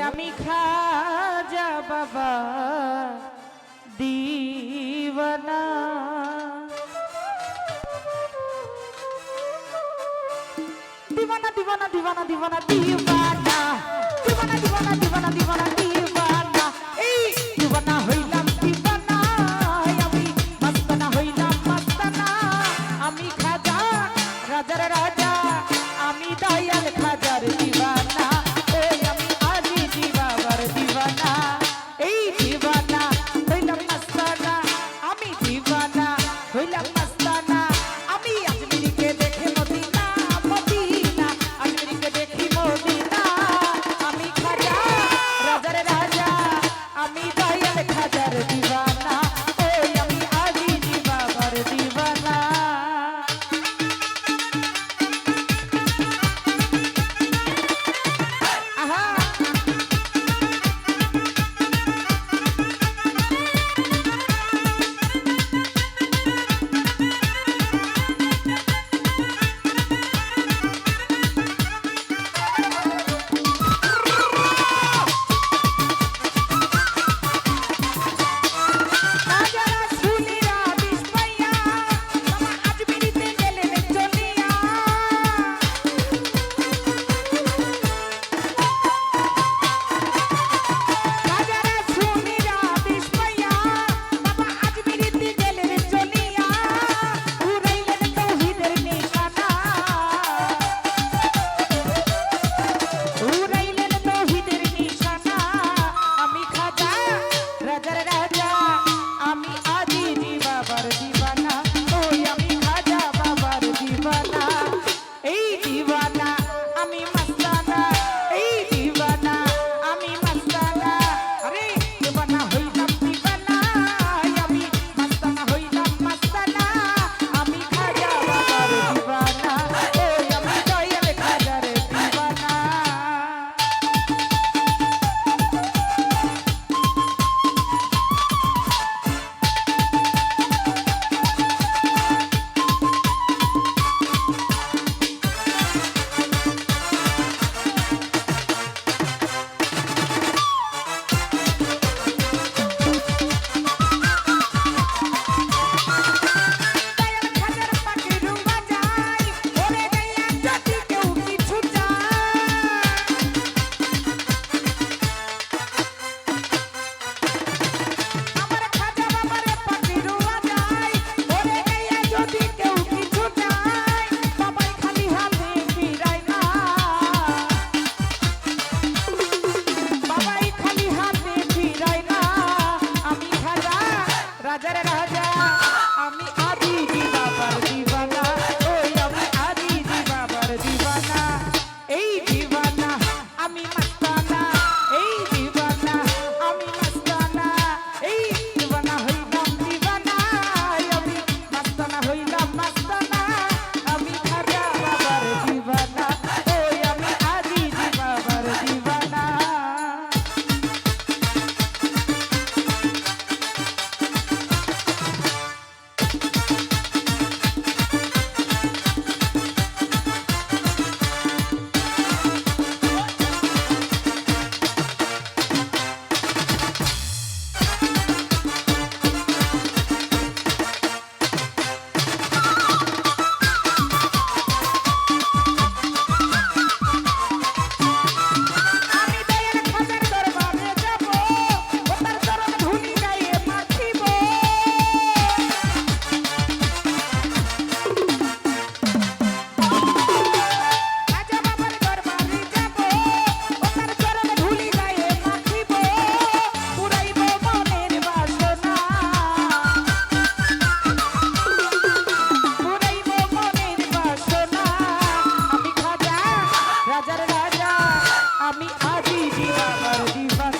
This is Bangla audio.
আমি খাজা বাবা দিওয়ানা। দিওয়ানা দিওয়ানা দিওয়ানা দিওয়ানা দিওয়ানা দিওয়ানা দিওয়ানা দিওয়ানা দিওয়ানা দিওয়ানা এই দিওয়ানা হইলাম দিওয়ানা আমি মস্তানা হইলাম মস্তানা। আমি খাজা রাজার রাজা আমি দয়াল খাজার দিওয়ানা। ওই আমি আজি বাবার দিওয়ানা। এই দিওয়ানা হইলাম মস্তানা আমি দিওয়ানা হইলাম মস্তানা। আমি আজমিরকে দেখে মদিনা মদিনা আজমিরকে দেখি মদিনা। আমি খাজা রাজার রাজা আমি দয়াল খাজার দিওয়ানা। ওই আমি আজি বাবার দিওয়ানা। রাজার রাজা আমি আজি বাবার দিওয়ানা।